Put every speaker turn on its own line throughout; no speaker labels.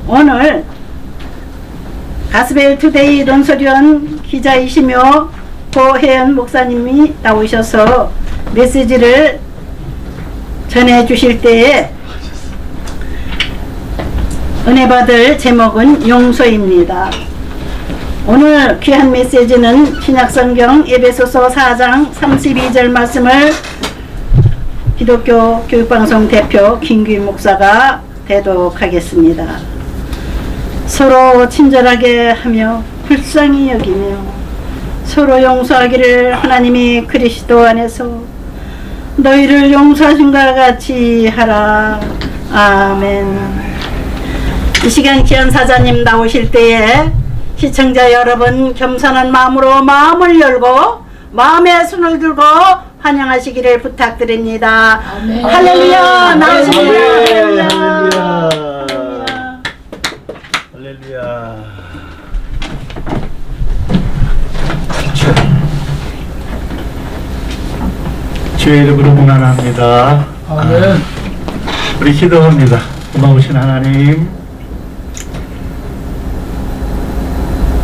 오늘 가스벨 투데이 론소리원 기자이시며 고혜연 목사님이 나오셔서 메시지를 전해 주실 때에 은혜 받을 제목은 용서입니다. 오늘 귀한 메시지는 신약성경 에베소서 4장 32절 말씀을 기독교 교육방송 대표 김규인 목사가 대독하겠습니다. 서로 친절하게 하며 불쌍히 여기며 서로 용서하기를 하나님이 그리스도 안에서 너희를 용서하신과 같이 하라. 아멘. 이 시간 귀한 사자님 나오실 때에 시청자 여러분 겸손한 마음으로 마음을 열고 마음의 손을 들고 환영하시기를 부탁드립니다. 아멘. 할렐루야. 나오십니다.
할렐루야. 할렐루야. 주의 이름으로 문안합니다.
아멘.
우리 기도합니다. 고마우신 하나님,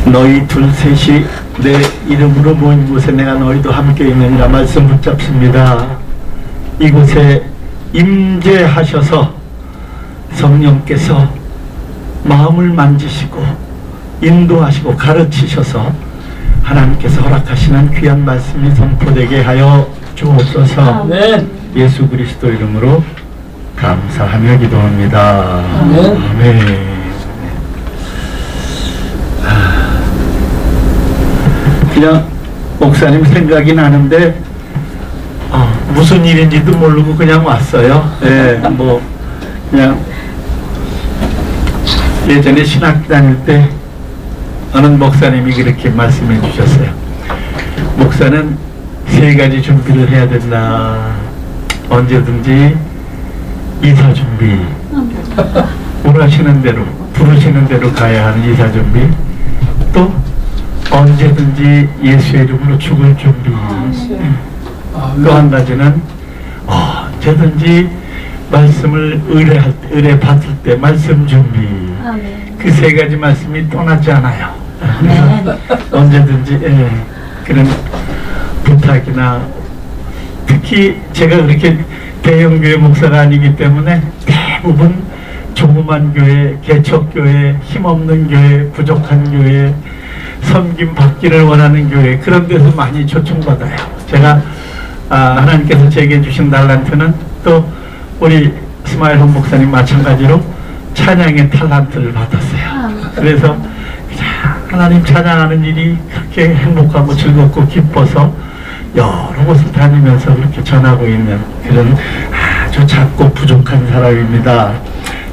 너희 둘 셋이 내 이름으로 모인 곳에 내가 너희도 함께 있느니라 말씀 붙잡습니다. 이곳에 임재하셔서 성령께서 마음을 만지시고 인도하시고 가르치셔서 하나님께서 허락하시는 귀한 말씀이 선포되게 하여 주옵소서.
아멘.
예수 그리스도 이름으로 감사하며 기도합니다.
아멘.
아멘. 그냥 목사님 생각이 나는데 무슨 일인지도 모르고 그냥 왔어요. 예, 뭐 그냥 예전에 신학 다닐 때 어느 목사님이 그렇게 말씀해 주셨어요. 목사는 세 가지 준비를 해야 된다. 언제든지 이사 준비, 원하시는 대로 부르시는 대로 가야 하는 이사 준비, 또 언제든지 예수의 이름으로 죽을 준비, 또 한 가지는 언제든지 말씀을 의뢰 받을 때 말씀 준비. 그 세 가지 말씀이 떠나지 않아요. 언제든지 그런 부탁이나, 특히 제가 그렇게 대형교회 목사가 아니기 때문에 대부분 조그만 교회, 개척교회, 힘없는 교회, 부족한 교회, 섬김 받기를 원하는 교회, 그런 데서 많이 초청받아요. 제가 하나님께서 제게 주신 달란트는 또 우리 스마일홈 목사님 마찬가지로 찬양의 탈란트를 받았어요. 그래서 그냥 하나님 찬양하는 일이 그렇게 행복하고 즐겁고 기뻐서 여러 곳을 다니면서 그렇게 전하고 있는 그런 아주 작고 부족한 사람입니다.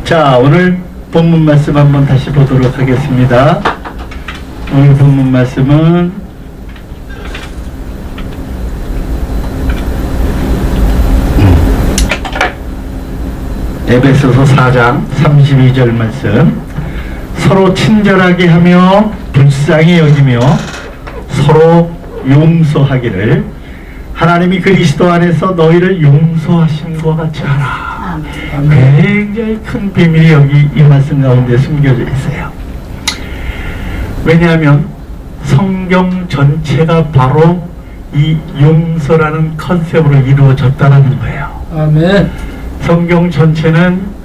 자, 오늘 본문 말씀 한번 다시 보도록 하겠습니다. 오늘 본문 말씀은 에베소서 4장 32절 말씀. 서로 친절하게 하며 불쌍히 여기며 서로 용서하기를 하나님이 그리스도 안에서 너희를 용서하심과 같이 하라. 굉장히 큰 비밀이 여기 이 말씀 가운데 숨겨져 있어요. 왜냐하면 성경 전체가 바로 이 용서라는 컨셉으로 이루어졌다는 거예요.
아멘.
성경 전체는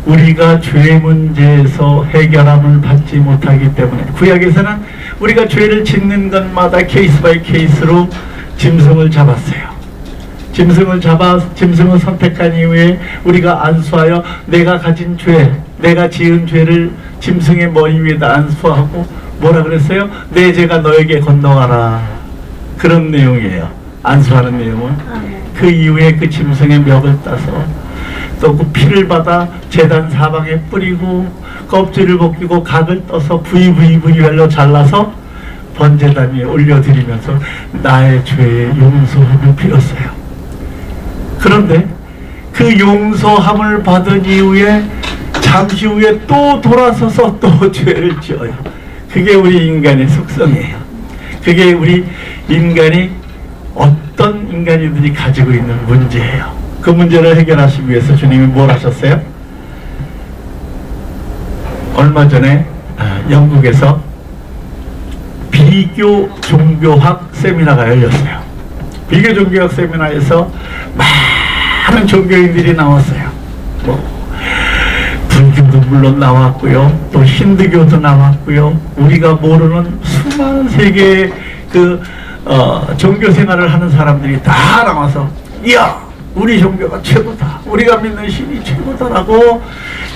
우리가 죄 문제에서 해결함을 받지 못하기 때문에, 구약에서는 우리가 죄를 짓는 것마다 케이스 바이 케이스로 짐승을 잡았어요. 짐승을 선택한 이후에 우리가 안수하여 내가 가진 죄, 내가 지은 죄를 짐승의 머리 위에다 안수하고 뭐라 그랬어요? 내 죄가 너에게 건너가라. 그런 내용이에요. 안수하는 내용은. 그 이후에 그 짐승의 멱을 따서 또 그 피를 받아 제단 사방에 뿌리고 껍질을 벗기고 각을 떠서 부위별로 잘라서 번제단 위에 올려드리면서 나의 죄의 용서함을 빌었어요. 그런데 그 용서함을 받은 이후에 잠시 후에 또 돌아서서 또 죄를 지어요. 그게 우리 인간의 속성이에요. 그게 우리 인간이 어떤 인간이든지 가지고 있는 문제예요. 그 문제를 해결하시기 위해서 주님이 뭘 하셨어요? 얼마 전에 영국에서 비교 종교학 세미나가 열렸어요. 비교 종교학 세미나에서 많은 종교인들이 나왔어요. 뭐 불교도 물론 나왔고요, 또 힌두교도 나왔고요, 우리가 모르는 수많은 세계의 종교 생활을 하는 사람들이 다 나와서 이야 우리 종교가 최고다, 우리가 믿는 신이 최고다라고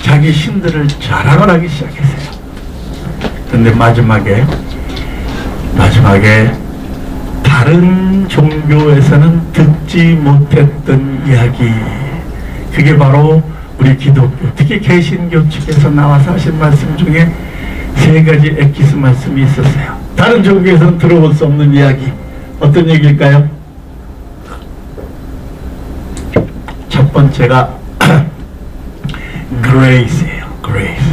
자기 신들을 자랑을 하기 시작했어요. 근데 마지막에 다른 종교에서는 듣지 못했던 이야기, 그게 바로 우리 기독교, 특히 개신교 측에서 나와서 하신 말씀 중에 3가지 엑기스 말씀이 있었어요. 다른 종교에서는 들어볼 수 없는 이야기, 어떤 얘기일까요? 첫 번째가 grace예요. grace,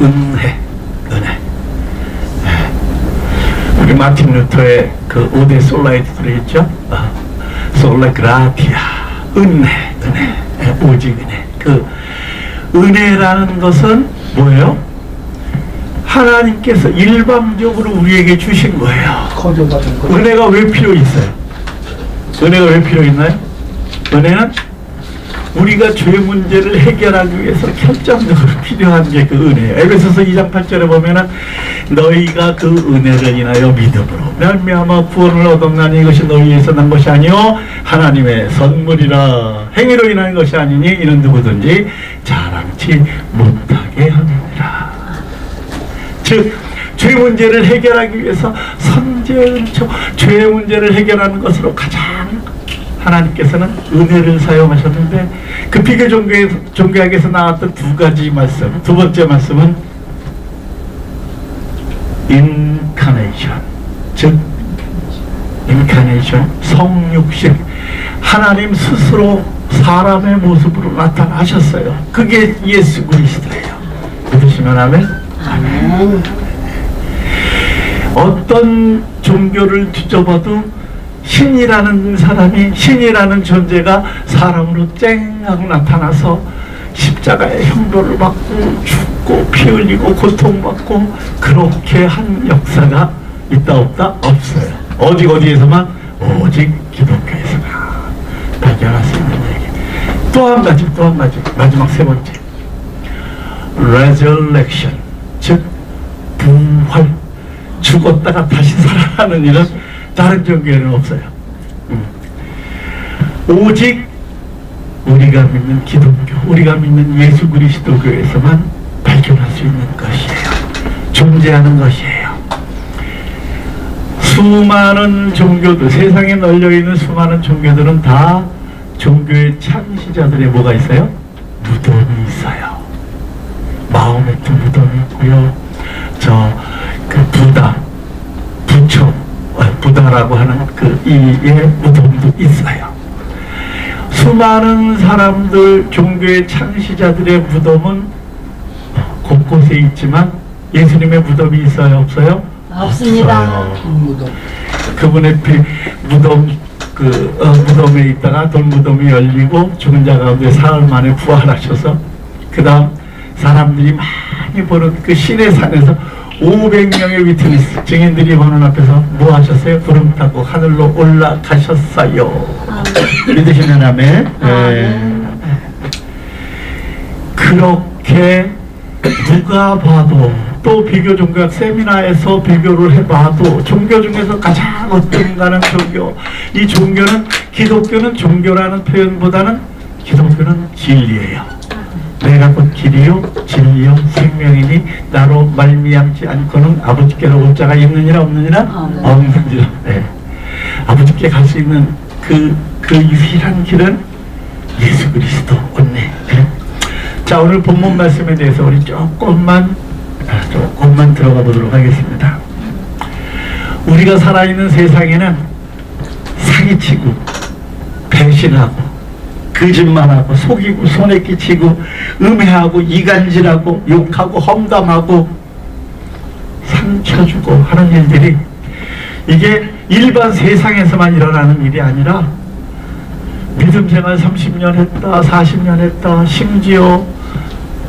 은혜. 우리 마틴 루터의 그 오데 솔라에도 들어있죠? 솔라 그라티아, 은혜, 오직 은혜. 그 은혜라는 것은 뭐예요? 하나님께서 일방적으로 우리에게 주신 거예요. 은혜가 왜 필요 있어요? 은혜가 왜 필요 있나요? 은혜는 우리가 죄 문제를 해결하기 위해서 결정적으로 필요한 게 그 은혜예요. 에베소서 2장 8절에 보면은 너희가 그 은혜를 인하여 믿음으로 말미암아 구원을 얻었나니 이것이 너희에서 난 것이 아니요 하나님의 선물이라. 행위로 인한 것이 아니니 이는 누구든지 자랑치 못하게 하느니라. 즉 죄 문제를 해결하기 위해서 선제은총, 죄 문제를 해결하는 것으로 가장 하나님께서는 은혜를 사용하셨는데, 그 비교 종교학에서 나왔던 2가지 말씀, 2번째 말씀은 인카네이션, 즉 인카네이션, 성육신, 하나님 스스로 사람의 모습으로 나타나셨어요. 그게 예수 그리스도예요. 믿으시면 아멘? 아멘. 어떤 종교를 뒤져봐도 신이라는 사람이, 신이라는 존재가 사람으로 쨍 하고 나타나서 십자가의 형벌을 받고 죽고 피 흘리고 고통받고 그렇게 한 역사가 있다 없다? 없어요. 어디에서만? 오직 기독교에서만 발견할 수 있는 얘기. 또 한 가지, 마지막 3번째, resurrection, 즉 부활, 죽었다가 다시 살아나는 일은 다른 종교에는 없어요. 오직 우리가 믿는 기독교, 우리가 믿는 예수 그리스도 교에서만 발견할 수 있는 것이에요. 존재하는 것이에요. 수많은 종교들, 세상에 널려있는 수많은 종교들은 다 종교의 창시자들의 뭐가 있어요? 무덤이 있어요. 마호메트 무덤이 있고요, 그 부다라고 하는 그 이의 무덤도 있어요. 수많은 사람들, 종교의 창시자들의 무덤은 곳곳에 있지만 예수님의 무덤이 있어요, 없어요?
없습니다.
없어요. 그분의 무덤에 있다가 돌무덤이 열리고 죽은 자 가운데 사흘 만에 부활하셔서 그 다음 사람들이 많이 보는 그 신의 산에서 500명의 위트니스, 증인들이 보는 앞에서 뭐 하셨어요? 구름 타고 하늘로 올라가셨어요. 믿으시면 아멘. 그렇게 누가 봐도, 또 비교 종교학 세미나에서 비교를 해봐도 종교 중에서 가장 어떤가는 종교, 이 종교는, 기독교는 종교라는 표현보다는 기독교는 진리예요. 내가 곧 길이요 진리요 생명이니 나로 말미암지 않고는 아버지께로 올 자가 있느니라 없느니라? 없느니라. 네. 아버지께 갈 수 있는 그 유일한 길은 예수 그리스도 온네. 네. 자, 오늘 본문 말씀에 대해서 우리 조금만 들어가 보도록 하겠습니다. 우리가 살아있는 세상에는 사기치고 배신하고 거짓말하고 속이고 손에 끼치고 음해하고 이간질하고 욕하고 험담하고 상처 주고 하는 일들이, 이게 일반 세상에서만 일어나는 일이 아니라 믿음 생활 30년 했다, 40년 했다, 심지어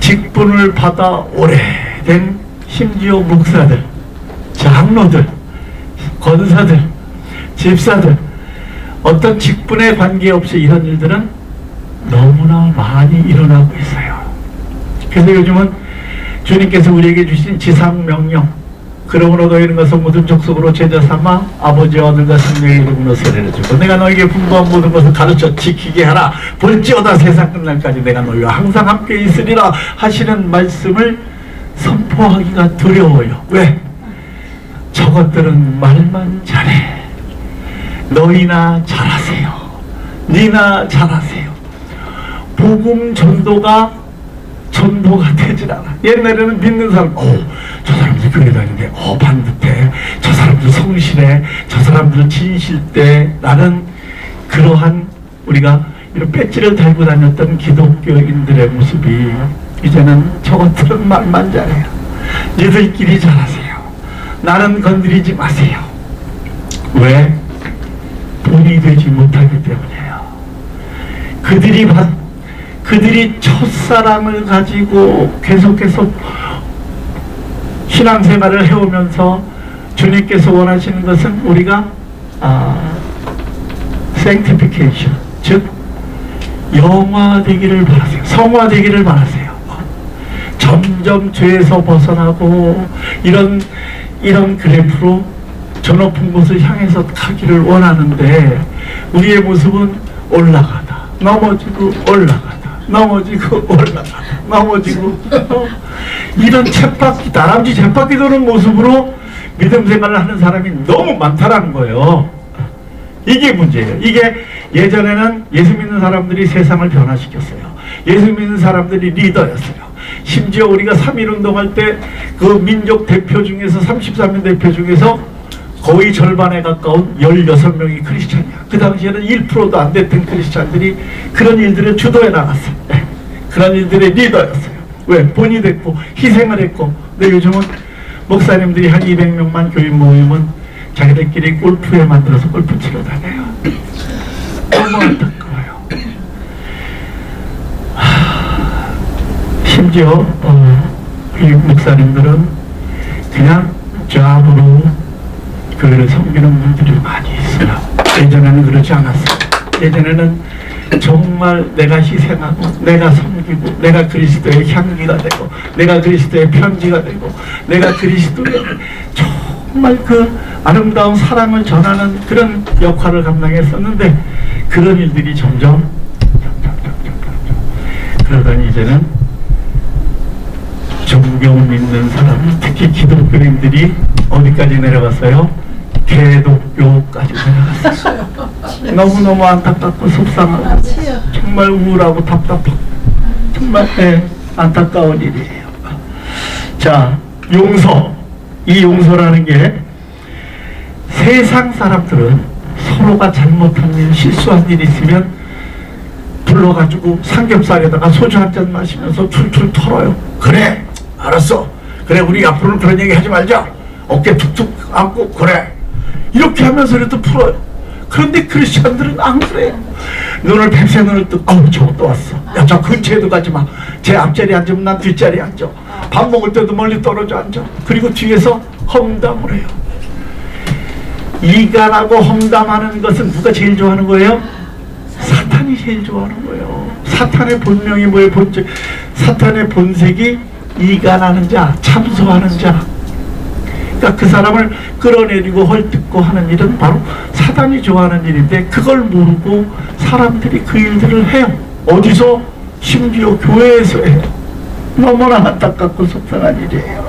직분을 받아 오래된 된 심지어 목사들, 장로들, 권사들, 집사들, 어떤 직분에 관계없이 이런 일들은 너무나 많이 일어나고 있어요. 그래서 요즘은 주님께서 우리에게 주신 지상명령, 그러므로 너희는 가서 모든 족속으로 제자 삼아 아버지와 아들과 성령의 이름으로 세례를 주고 내가 너에게 분부한 모든 것을 가르쳐 지키게 하라. 볼지어다 세상 끝날까지 내가 너희와 항상 함께 있으리라 하시는 말씀을 선포하기가 두려워요. 왜? 저것들은 말만 잘해. 너희나 잘하세요. 니나 잘하세요. 복음 전도가 되질 않아. 옛날에는 믿는 사람, 저 사람들 교회 다니는데, 반듯해. 저 사람들 성실해. 저 사람들 진실돼. 라는 그러한 우리가 이런 배지를 달고 다녔던 기독교인들의 모습이 이제는 저것들은 말만 잘해요. 얘들끼리 잘하세요. 나는 건드리지 마세요. 왜? 본이 되지 못하기 때문이에요. 그들이 첫사랑을 가지고 계속해서 신앙생활을 해오면서 주님께서 원하시는 것은 우리가 sanctification, 즉 영화되기를 바라세요. 성화되기를 바라세요. 점점 죄에서 벗어나고 이런 그래프로 저 높은 곳을 향해서 가기를 원하는데 우리의 모습은 올라가다 넘어지고 올라가다 넘어지고 올라가다 넘어지고 이런 쳇바퀴, 다람쥐 쳇바퀴 도는 모습으로 믿음 생활을 하는 사람이 너무 많다라는 거예요. 이게 문제예요. 이게 예전에는 예수 믿는 사람들이 세상을 변화시켰어요. 예수 믿는 사람들이 리더였어요. 심지어 우리가 3.1 운동할 때 그 민족 대표 중에서 33명 대표 중에서 거의 절반에 가까운 16명이 크리스찬이야. 그 당시에는 1%도 안 됐던 크리스찬들이 그런 일들을 주도해 나갔어요. 그런 일들의 리더였어요. 왜? 본이 됐고 희생을 했고. 근데 요즘은 목사님들이 한 200명만 교인 모이면 자기들끼리 골프에 만들어서 골프 치러 다녀요. 너무 안타까워요. 심지어 이 목사님들은 그냥 잡으로 교회를 섬기는 분들이 많이 있어요. 예전에는 그렇지 않았어요. 예전에는 정말 내가 희생하고 내가 섬기고 내가 그리스도의 향기가 되고 내가 그리스도의 편지가 되고 내가 그리스도의 정말 그 아름다운 사랑을 전하는 그런 역할을 감당했었는데 그런 일들이 점점 그러더니 이제는 정경을 믿는 사람, 특히 기독교인들이 어디까지 내려갔어요? 개독교까지 내려갔어요. 너무너무 안타깝고 속상하고 정말 우울하고 답답하고 정말 안타까운 일이에요. 자, 용서. 이 용서라는 게 세상 사람들은 서로가 잘못한 일, 실수한 일 있으면 불러가지고 삼겹살에다가 소주 한 잔 마시면서 출출 털어요. 그래, 알았어. 그래, 우리 앞으로는 그런 얘기 하지 말자. 어깨 툭툭 안고 그래. 이렇게 하면서라도 풀어요. 그런데 크리스찬들은 안 그래요. 눈을 뱀새 눈을 뜨고 저거 또 왔어. 야, 저 근처에도 가지 마. 제 앞자리 앉으면 난 뒷자리에 앉아. 밥 먹을 때도 멀리 떨어져 앉아. 그리고 뒤에서 험담을 해요. 이간하고 험담하는 것은 누가 제일 좋아하는 거예요? 사탄이 제일 좋아하는 거예요. 사탄의 본명이 뭐예요? 사탄의 본색이 이간하는 자, 참소하는 자. 그러니까 그 사람을 끌어내리고 헐뜯고 하는 일은 바로 사탄이 좋아하는 일인데 그걸 모르고 사람들이 그 일들을 해요. 어디서? 심지어 교회에서 해요. 너무나 안타깝고 속상한 일이에요.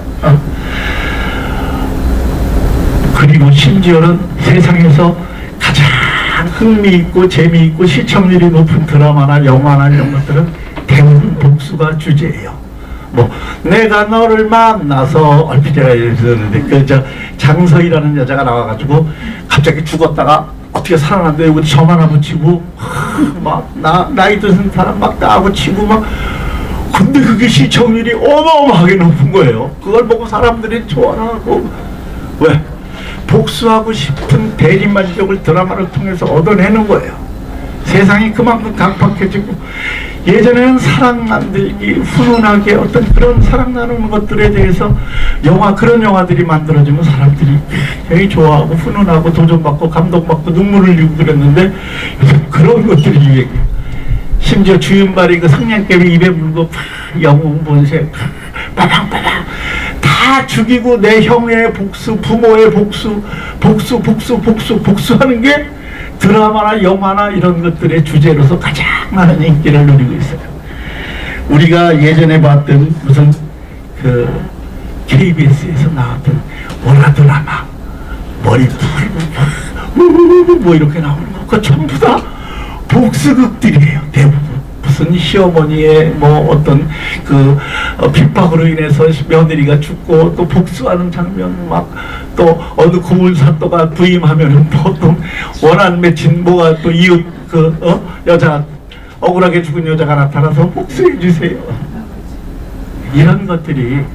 그리고 심지어는 세상에서 가장 흥미있고 재미있고 시청률이 높은 드라마나 영화나 이런 것들은 대부분 복수가 주제예요. 뭐 내가 너를 만나서 얼핏 제가 얘기했었는데 그 장서희라는 여자가 나와가지고 갑자기 죽었다가 어떻게 살아난데 여기 점 하나 붙이고 막 나이 드신 사람 막 따고 치고 막 근데 그게 시청률이 어마어마하게 높은 거예요. 그걸 보고 사람들이 좋아하고 왜? 복수하고 싶은 대리만족을 드라마를 통해서 얻어내는 거예요. 세상이 그만큼 강팍해지고 예전에는 사랑 만들기, 훈훈하게 어떤 그런 사랑 나누는 것들에 대해서 그런 영화들이 만들어지면 사람들이 굉장히 좋아하고 훈훈하고 도전받고 감동받고 눈물을 흘리고 그랬는데 요즘 그런 것들이 유행이에요. 심지어 주윤발이 그 성냥개비 입에 물고 영웅 본색 빠방빠방 다 죽이고 내 형의 복수, 부모의 복수하는 게 드라마나 영화나 이런 것들의 주제로서 가장 많은 인기를 누리고 있어요. 우리가 예전에 봤던 무슨 그 KBS에서 나왔던 월화드라마 머리 풀고 뭐 이렇게 나오는 거 그거 전부 다 복수극들이에요. 대부분 무슨 시어머니의 뭐 어떤 그 핍박으로 인해서 며느리가 죽고 또 복수하는 장면 막 또 어느 고물사또가 부임하면은 또 어떤 원한 맺힌 뭐가 또 이웃 여자 억울하게 죽은 여자가 나타나서 복수해 주세요. 이런 것들이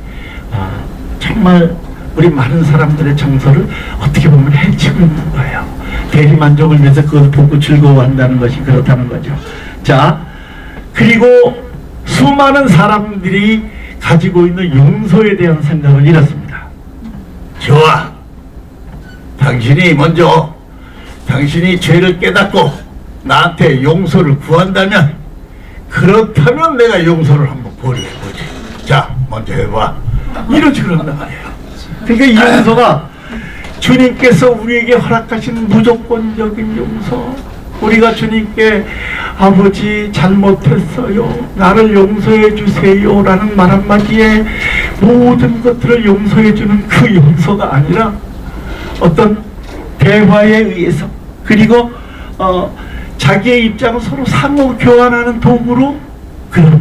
정말 우리 많은 사람들의 정서를 어떻게 보면 해치고 있는 거예요. 대리만족을 위해서 그걸 보고 즐거워한다는 것이 그렇다는 거죠. 자, 그리고 수많은 사람들이 가지고 있는 용서에 대한 생각은 이렇습니다. 좋아. 당신이 죄를 깨닫고 나한테 용서를 구한다면 그렇다면 내가 용서를 한번 고려해보지. 자, 먼저 해봐. 이러지 그런단 말이에요. 그러니까 이 용서가 주님께서 우리에게 허락하신 무조건적인 용서. 우리가 주님께 아버지 잘못했어요. 나를 용서해 주세요. 라는 말 한마디에 모든 것들을 용서해 주는 그 용서가 아니라 어떤 대화에 의해서 그리고 자기의 입장을 서로 상호 교환하는 도구로 그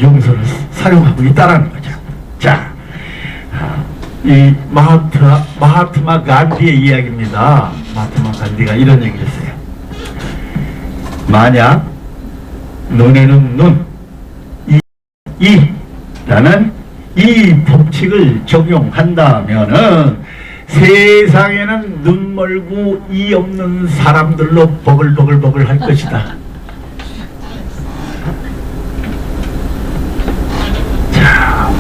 용서를 사용하고 있다는 거죠. 자, 이 마하트마 간디의 이야기입니다. 마하트마 간디가 이런 얘기를 했어요. 만약 눈에는 눈, 이라는 이 법칙을 적용한다면은 세상에는 눈 멀고 이 없는 사람들로 버글버글 할 것이다. 자,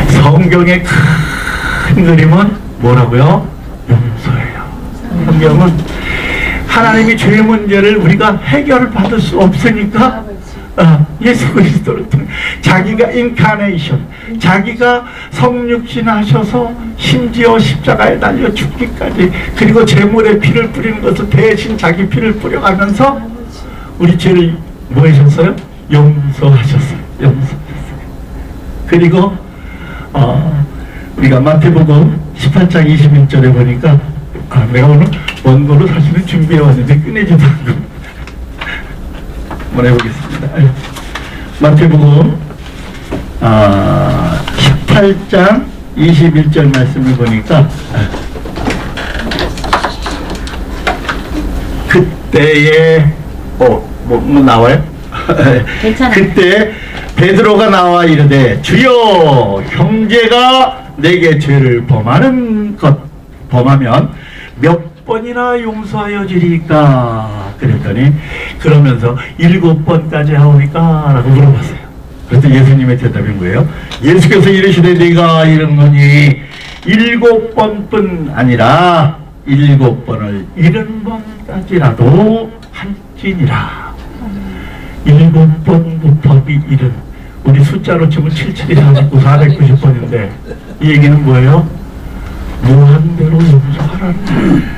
성경의 큰 그림은 뭐라고요? 용서예요. 성경은 하나님이 죄 문제를 우리가 해결받을 수 없으니까 예수 그리스도를 통해 자기가 인카네이션, 자기가 성육신 하셔서 심지어 십자가에 달려 죽기까지 그리고 제물에 피를 뿌리는 것을 대신 자기 피를 뿌려가면서 우리 죄를 뭐 하셨어요? 용서하셨어요. 그리고 우리가 마태복음 18장 21절에 보니까 내가 오늘 원고로 사실은 준비해 왔는데 끝내지도 않고 한번 해보겠습니다. 마태복음 18장 21절 말씀을 보니까 그때에 뭐 나와요? 괜찮아요. 그때 베드로가 나와 이르되 주여 형제가 내게 죄를 범하면 몇 번이나 용서하여 주리까? 그랬더니 그러면서 7번까지 하오니까? 라고 물어봤어요. 그래서 예수님의 대답인 거예요. 예수께서 이르시되 네가 이르노니 7번뿐 아니라 7번을 70번까지라도 할지니라. 7번 곱하기 7, 우리 숫자로 치면 77이 49, 490번인데 이 얘기는 뭐예요? 무한대로 용서하라는.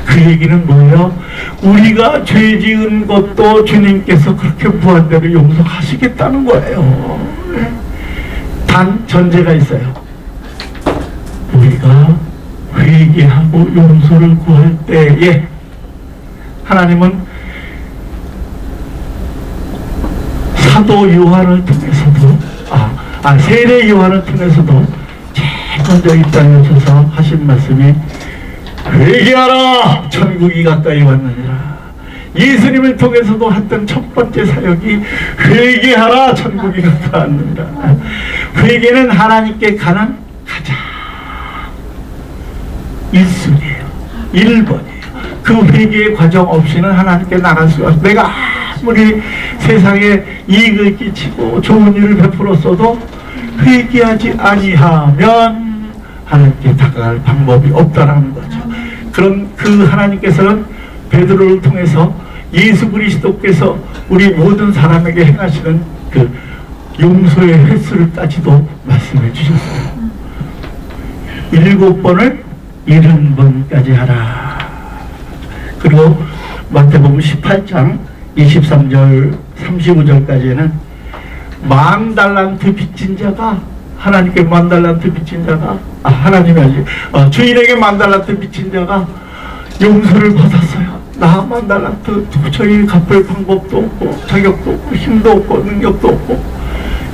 그 얘기는 뭐예요? 우리가 죄 지은 것도 주님께서 그렇게 무한대로 용서하시겠다는 거예요. 단 전제가 있어요. 우리가 회개하고 용서를 구할 때에 하나님은 사도 요한을 통해서도 세례 요한을 통해서도 제일 먼저 이 땅에 오셔서 하신 말씀이 회개하라 천국이 가까이 왔느니라. 예수님을 통해서도 했던 첫 번째 사역이 회개하라 천국이 가까이 왔느니라. 회개는 하나님께 가는 가장 1순위예요. 1번이에요. 그 회개의 과정 없이는 하나님께 나갈 수가 없어요. 내가 아무리 세상에 이익을 끼치고 좋은 일을 베풀었어도 회개하지 아니하면 하나님께 다가갈 방법이 없다라는 거죠. 그런 그 하나님께서는 베드로를 통해서 예수 그리스도께서 우리 모든 사람에게 행하시는 그 용서의 횟수를까지도 말씀해 주셨어요. 7번을 70번까지 하라. 그리고 마태복음 18장 23절 35절까지는 10,000달란트 빚진 자가 하나님께 10,000달란트 빚진 자가 하나님이 아니지 주인에게 10,000달란트 빚진 자가 용서를 받았어요. 나 10,000달란트 도저히 갚을 방법도 없고 자격도 없고 힘도 없고 능력도 없고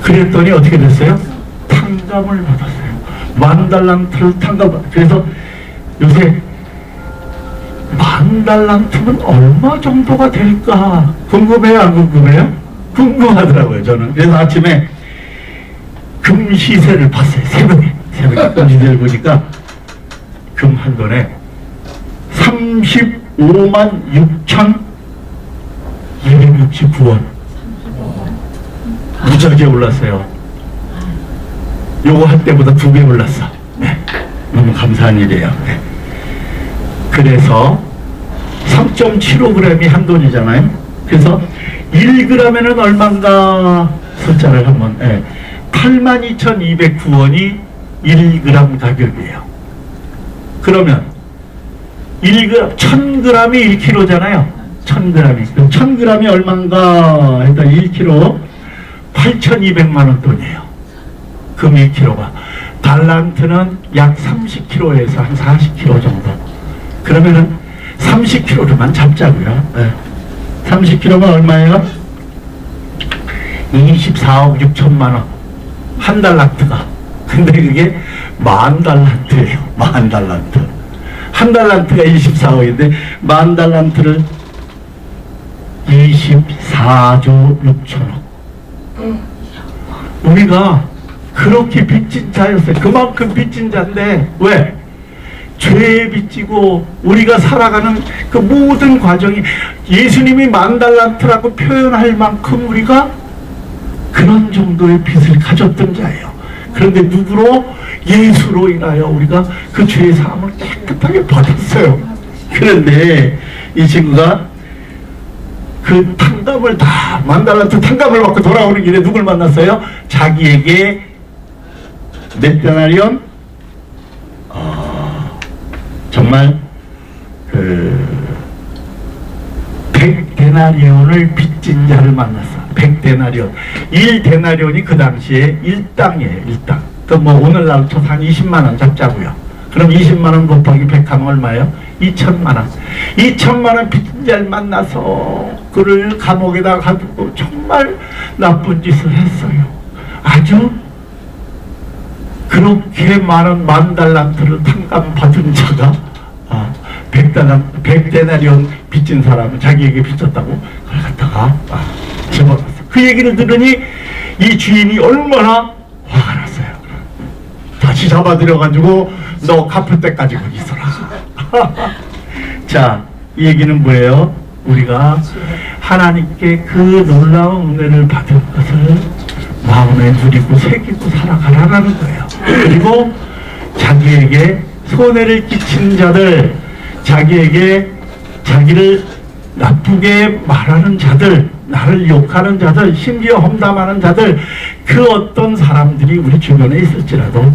그랬더니 어떻게 됐어요? 탕감을 받았어요. 10,000달란트를 탕감받았어요. 그래서 요새 10,000달란트면 얼마 정도가 될까 궁금해요? 안 궁금해요? 궁금하더라고요 저는. 그래서 아침에 금 시세를 봤어요. 새벽에 금 시세를 보니까 금 한 돈에 35만 6,269원 무지하게 올랐어요. 요거 할 때보다 2배 올랐어. 네. 너무 감사한 일이에요. 네. 그래서 3.75g이 한 돈이잖아요. 그래서 1g에는 얼마인가 숫자를 한번 82,209원이 1g 가격이에요. 그러면 1g, 1000g이 1kg잖아요. 1000g이. 1000g이 얼마인가 했더니 1kg 8,200만원 돈이에요. 금 1kg가. 달란트는 약 30kg에서 한 40kg 정도. 그러면은 30kg만 잡자고요. 네. 30kg가 얼마예요? 24억 6천만원. 한 달란트가. 근데 그게 10,000달란트예요. 10,000달란트. 한 달란트가 24억인데 10,000달란트를 24조 6천억. 우리가 그렇게 빚진 자였어요. 그만큼 빚진 자인데 왜? 죄에 빚지고 우리가 살아가는 그 모든 과정이 예수님이 10,000달란트라고 표현할 만큼 우리가 그런 정도의 빚을 가졌던 자예요. 그런데 누구로? 예수로 인하여 우리가 그 죄의 사함을 깨끗하게 받았어요. 그런데 이 친구가 그 탕감을 다 10,000달란트 탕감을 받고 돌아오는 길에 누굴 만났어요? 자기에게 몇 데나리온? 정말 그 100데나리온을 빚진 자를 만났어. 100데나리온. 1데나리온이 그 당시에 1당이에요. 1당. 그 뭐 오늘날 쳐서 한 20만원 잡자고요. 그럼 20만원 곱하기 100 하면 얼마예요? 2천만원. 2천만원 빚진 자를 만나서 그를 감옥에다 가두고 정말 나쁜 짓을 했어요. 아주 그렇게 많은 10,000달란트를 탕감받은 자가 100데나리온 빚진 사람은 자기에게 빚졌다고 그걸 갖다가 집어넣었어. 그 얘기를 들으니 이 주인이 얼마나 화가 났어요. 다시 잡아들여가지고 너 갚을 때까지 거기 있어라. 자, 이 얘기는 뭐예요? 우리가 하나님께 그 놀라운 은혜를 받은 것을 마음에 누리고 새기고 살아가라는 거예요. 그리고 자기에게 손해를 끼친 자들, 자기에게 자기를 나쁘게 말하는 자들, 나를 욕하는 자들, 심지어 험담하는 자들, 그 어떤 사람들이 우리 주변에 있을지라도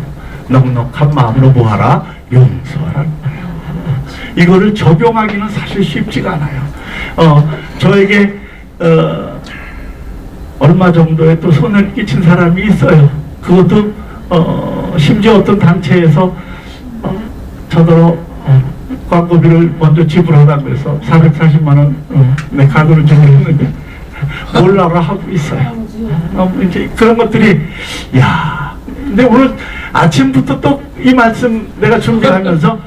넉넉한 마음으로 뭐하라? 용서하라는 거예요. 이거를 적용하기는 사실 쉽지가 않아요. 저에게 얼마 정도의 또 손해를 끼친 사람이 있어요. 그것도 심지어 어떤 단체에서 저더러 광고비를 먼저 지불하라고 해서 440만원 내 카드로 지불했는데 몰라라 하고 있어요. 이제 그런 것들이 근데 오늘 아침부터 또 이 말씀 내가 준비하면서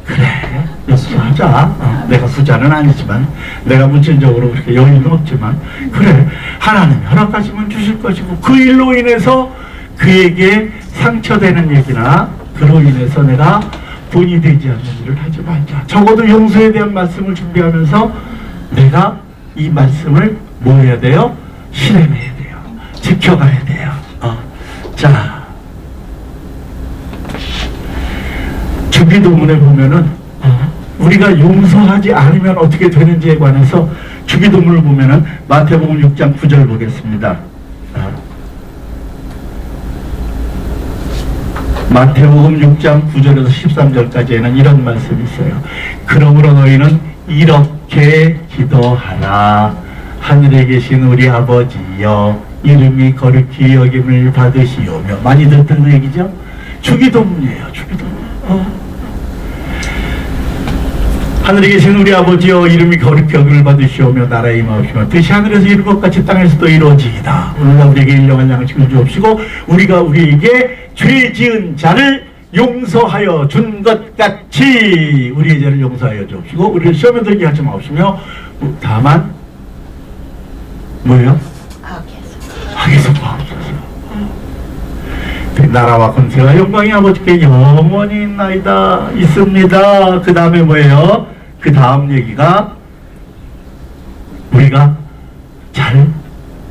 그래 용서하자. 내가 부자는 아니지만 내가 물질적으로 그렇게 여유는 없지만 그래 하나님 허락하시면 주실 것이고 그 일로 인해서 그에게 상처되는 얘기나 그로 인해서 내가 본이 되지 않는 일을 하지 말자. 적어도 용서에 대한 말씀을 준비하면서 내가 이 말씀을 뭐 해야 돼요? 실행해야 돼요. 지켜가야 돼요. 자, 주기도문에 보면은 우리가 용서하지 않으면 어떻게 되는지에 관해서 주기도문을 보면은 마태복음 6장 9절 보겠습니다. 마태복음 6장 9절에서 13절까지에는 이런 말씀이 있어요. 그러므로 너희는 이렇게 기도하라. 하늘에 계신 우리 아버지여, 이름이 거룩히 여김을 받으시오며. 많이 듣던 얘기죠? 주기도문이에요. 주기도문. 하늘에 계신 우리 아버지여, 이름이 거룩히 여김을 받으시오며 나라의 임하옵시며 뜻이 하늘에서 이룬 것 같이 땅에서도 이루어지이다. 오늘날 우리에게 일용할 양식을 주옵시고 우리가 우리에게 죄 지은 자를 용서하여 준 것 같이 우리의 죄를 용서하여 주옵시고 우리를 시험에 들게 하지 마옵시며 다만 뭐예요? 악에서 구하옵소서. 나라와 권세와 영광이 아버지께 영원히 있나이다. 있습니다. 그 다음에 뭐예요? 그 다음 얘기가 우리가 잘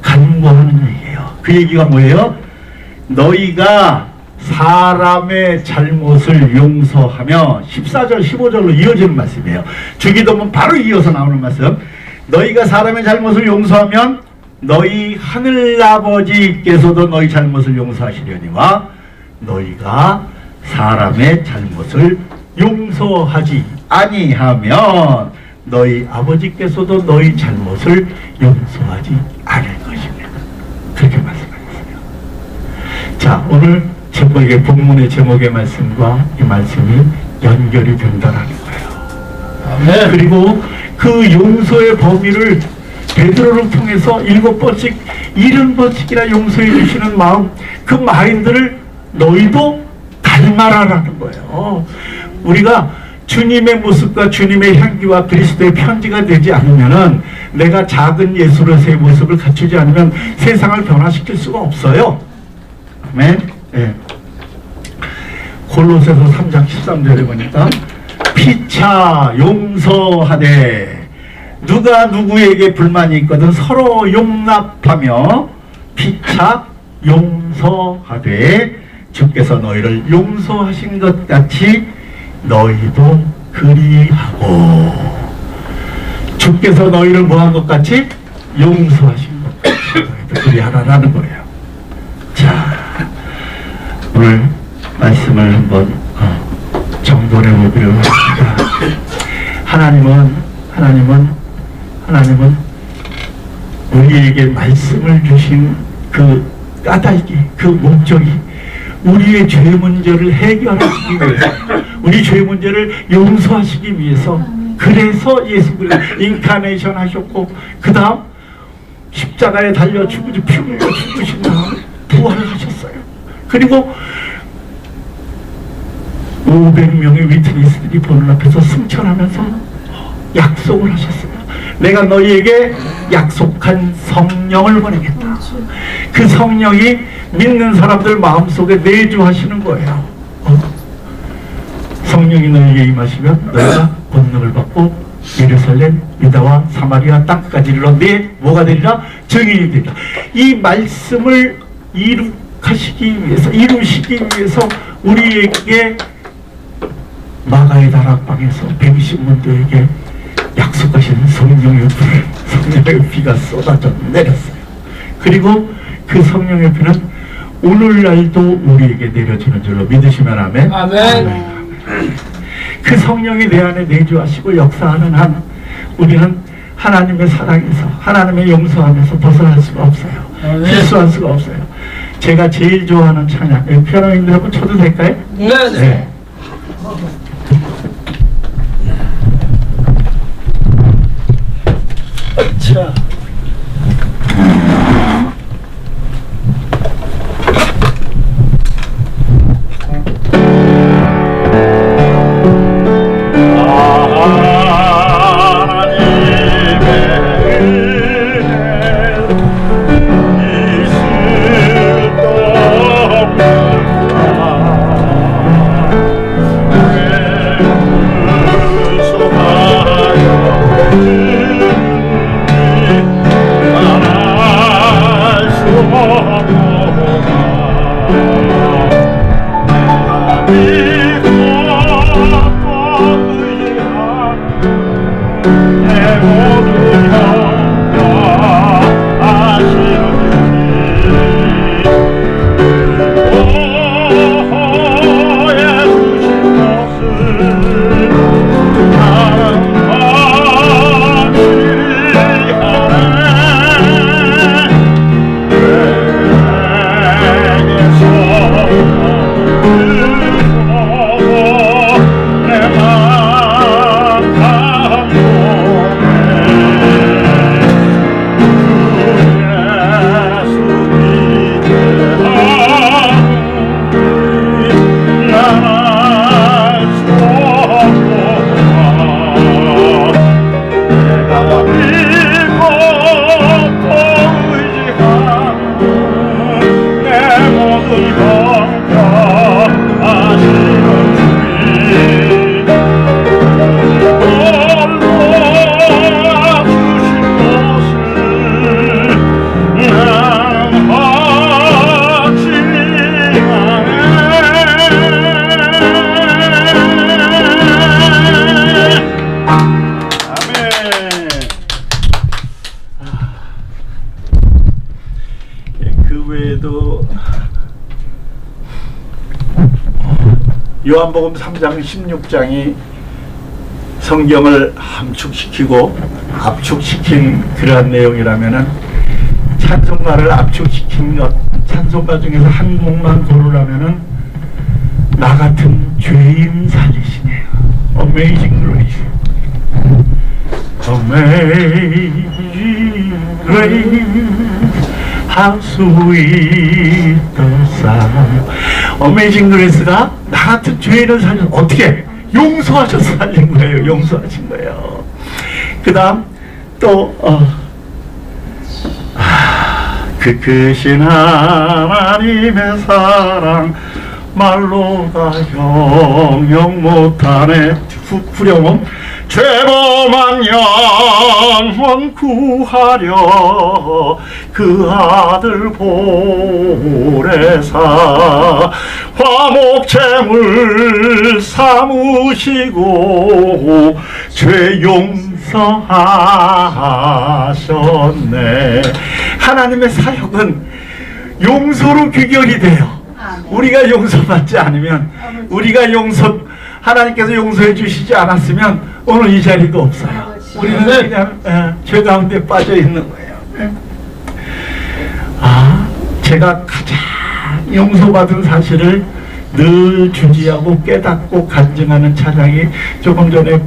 간구하는 얘기예요. 그 얘기가 뭐예요? 너희가 사람의 잘못을 용서하며 14절 15절로 이어지는 말씀이에요. 주기도문 바로 이어서 나오는 말씀. 너희가 사람의 잘못을 용서하면 너희 하늘아버지께서도 너희 잘못을 용서하시려니와 너희가 사람의 잘못을 용서하지 아니하면 너희 아버지께서도 너희 잘못을 용서하지 않을 것입니다. 그렇게 말씀하셨어요. 자, 오늘 제목의 본문의 제목의 말씀과 이 말씀이 연결이 된다라는 거예요.
아멘.
그리고 그 용서의 범위를 베드로를 통해서 7번씩 70번씩이나 용서해 주시는 마음, 그 마인드를 너희도 닮아라라는 거예요. 우리가 주님의 모습과 주님의 향기와 그리스도의 편지가 되지 않으면은, 내가 작은 예수로서의 모습을 갖추지 않으면 세상을 변화시킬 수가 없어요. 아멘. 네. 골로새서 3장 13절에 보니까 피차 용서하되 누가 누구에게 불만이 있거든 서로 용납하며 피차 용서하되 주께서 너희를 용서하신 것 같이 너희도 그리하고. 주께서 너희를 뭐한 것 같이 용서하신 것 같이 너희도 그리하라라는 거예요. 자, 오늘 말씀을 한번 정돈해 보기로 합니다. 하나님은 우리에게 말씀을 주신 그 까닭이, 그 목적이 우리의 죄 문제를 해결하시기 위해서, 우리 죄 문제를 용서하시기 위해서, 그래서 예수 그리스도 인카네이션 하셨고, 그 다음 십자가에 달려 피 흘려 죽으신 다음 부활하셨어요. 그리고 500명의 위트니스들이 보는 앞에서 승천하면서 약속을 하셨어요. 내가 너희에게 약속한 성령을 보내겠다. 그 성령이 믿는 사람들 마음속에 내주하시는 거예요. 성령이 너희에게 임하시면 너희가 권능을 받고 예루살렘, 유다와 사마리아 땅까지 이르러 내 뭐가 되리라? 증인이 되리라. 이 말씀을 이루시기 위해서 우리에게 마가의 다락방에서 120문도에게 약속하신 성령의 비가 쏟아져 내렸어요. 그리고 그 성령의 비는 오늘날도 우리에게 내려주는 줄로 믿으시면 아멘.
아멘.
그 성령이 내 안에 내주하시고 역사하는 한 우리는 하나님의 사랑에서, 하나님의 용서함에서 벗어날 수가 없어요. 실수할 수가 없어요. 제가 제일 좋아하는 찬양, 피아노 있는 여러분 쳐도 될까요?
네.
자. 요한복음 3장 16장이 성경을 함축시키고 압축시킨 그러한 내용이라면은 찬송가를 압축시킨 것, 찬송가 중에서 한 곡만 고르라면은 나 같은 죄인 살리시네요. Amazing Grace. Amazing Grace, how sweet the sound. Amazing Grace가 나 같은 죄인을 살려 어떻게 용서하셔서 살린 거예요. 용서하신 거예요. 그 다음 또 크신 하나님의 사랑 말로 다 형용 못하네. 후렴은 죄범한 영혼 구하려 그 아들 보내사 화목제물 삼으시고 죄 용서하셨네. 하나님의 사역은 용서로 귀결이 돼요. 우리가 용서받지 않으면, 우리가 하나님께서 용서해 주시지 않았으면 오늘 이 자리도 없어요. 우리는 그냥 죄 가운데 빠져 있는 거예요. 제가 가장 용서받은 사실을 늘 주지하고 깨닫고 간증하는 찬양이 조금 전에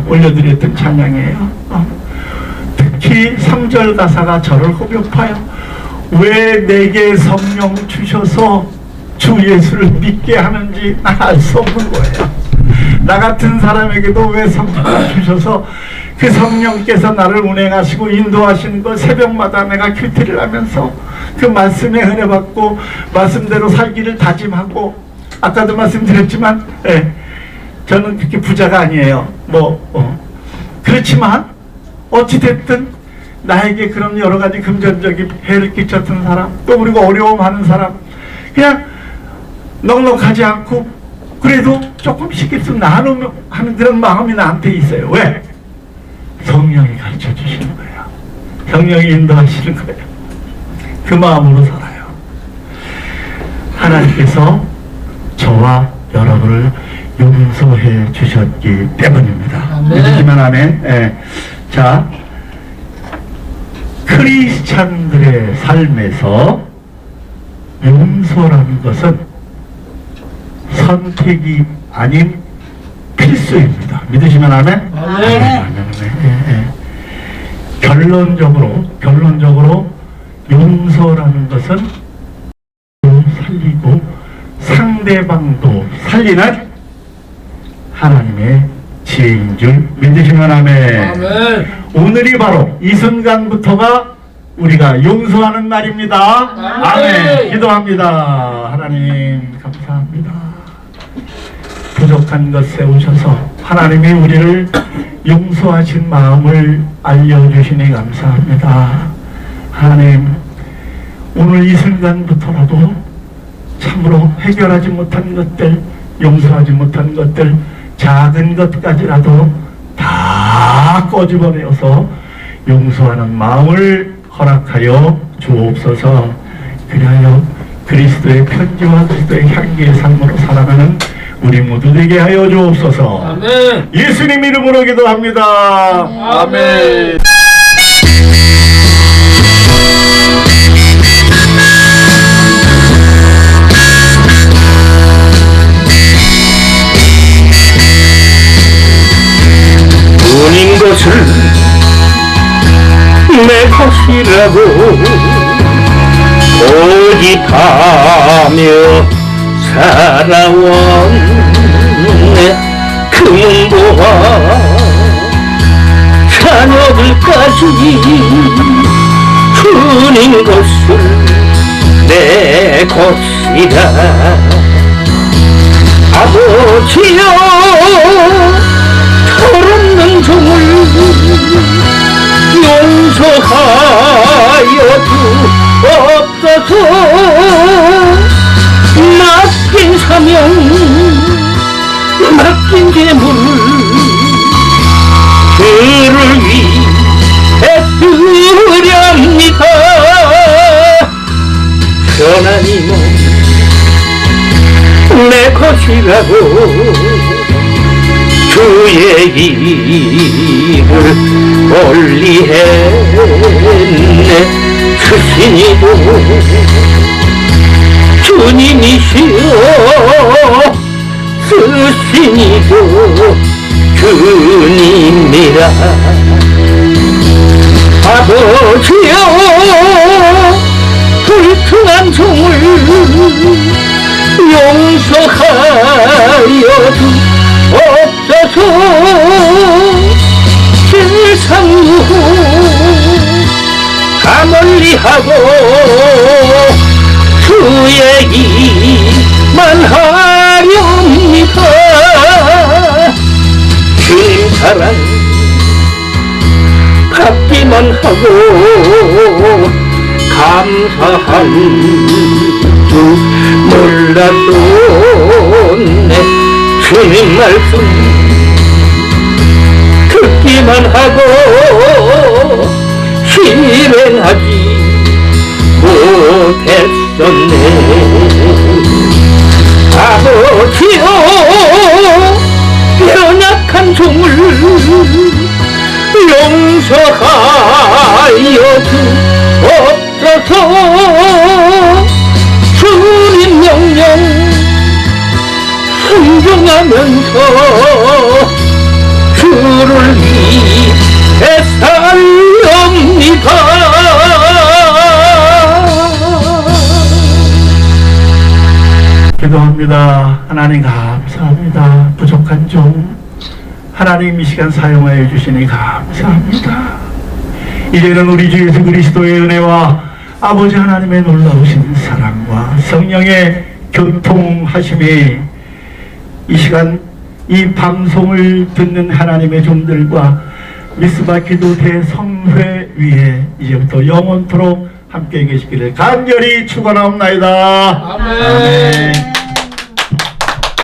올려드렸던 찬양이에요. 특히 3절 가사가 저를 호흡하여 왜 내게 성령 주셔서 주 예수를 믿게 하는지 난 알 수 없는 거예요. 나 같은 사람에게도 왜 성령을 주셔서 그 성령께서 나를 운행하시고 인도하시는 걸 새벽마다 내가 큐티를 하면서 그 말씀에 은혜 받고 말씀대로 살기를 다짐하고, 아까도 말씀드렸지만 저는 그렇게 부자가 아니에요. 그렇지만 어찌됐든 나에게 그런 여러 가지 금전적인 해를 끼쳤던 사람, 또 그리고 어려움하는 사람, 그냥 넉넉하지 않고 그래도 조금씩 있으면 나누면 하는 그런 마음이 나한테 있어요. 왜? 성령이 가르쳐 주시는 거예요. 성령이 인도하시는 거예요. 그 마음으로 살아요. 하나님께서 저와 여러분을 용서해 주셨기 때문입니다. 믿으시면 아멘. 자, 크리스찬들의 삶에서 용서라는 것은 선택이 아닌 필수입니다. 믿으시면 아멘? 아멘. 결론적으로 용서라는 것은 살리고 상대방도 살리는 하나님의 지혜인 줄 믿으시면 아멘. 오늘이 바로 이 순간부터가 우리가 용서하는 날입니다. 아멘. 기도합니다. 하나님 감사합니다. 부족한 것 세우셔서 하나님이 우리를 용서하신 마음을 알려주시니 감사합니다. 하나님, 오늘 이 순간부터라도 참으로 해결하지 못한 것들, 용서하지 못한 것들, 작은 것까지라도 다 꼬집어내어서 용서하는 마음을 허락하여 주옵소서. 그리하여 그리스도의 편지와 그리스도의 향기의 삶으로 살아가는 우리 모두 되게 하여 주옵소서. 아멘. 예수님 이름으로 기도합니다. 아멘.
뿐인 것을 내 것이라고 고집하며 살아온 그 문고와 자녀들까지 뿐인 것을 내 것이라. 아버지여, 철없는 종을 용서하여 주옵소서. 맡긴 사명, 맡긴 재물, 그를 위해 드렵니다. 하나님은 내 것이라고 주의 길을 멀리했네. 스신이도 주님이시여 스신이도 주님이라. 아버지여 불평한 종을 용서하여도 없어서 세상로 가멀리하고 주의 일만 하렵니다. 주님 사랑 받기만 하고 감사할 줄 몰랐었네. 주님 말씀 듣기만 하고 실행하지 못했었네. 아버지여 연약한 종을 용서하여도 없어서 주님 명령 순종하면서 주를 위해 살렵니다.
기도합니다. 하나님 감사합니다. 부족한 종 하나님 이 시간 사용하여 주시니 감사합니다. 이제는 우리 주 예수 그리스도의 은혜와 아버지 하나님의 놀라우신 사랑과 성령의 교통하심이 이 시간 이 방송을 듣는 하나님의 종들과 미스바 기도 대성회 위에 이제부터 영원토록 함께 계시기를 간절히 축원하옵나이다.
아멘.
아멘.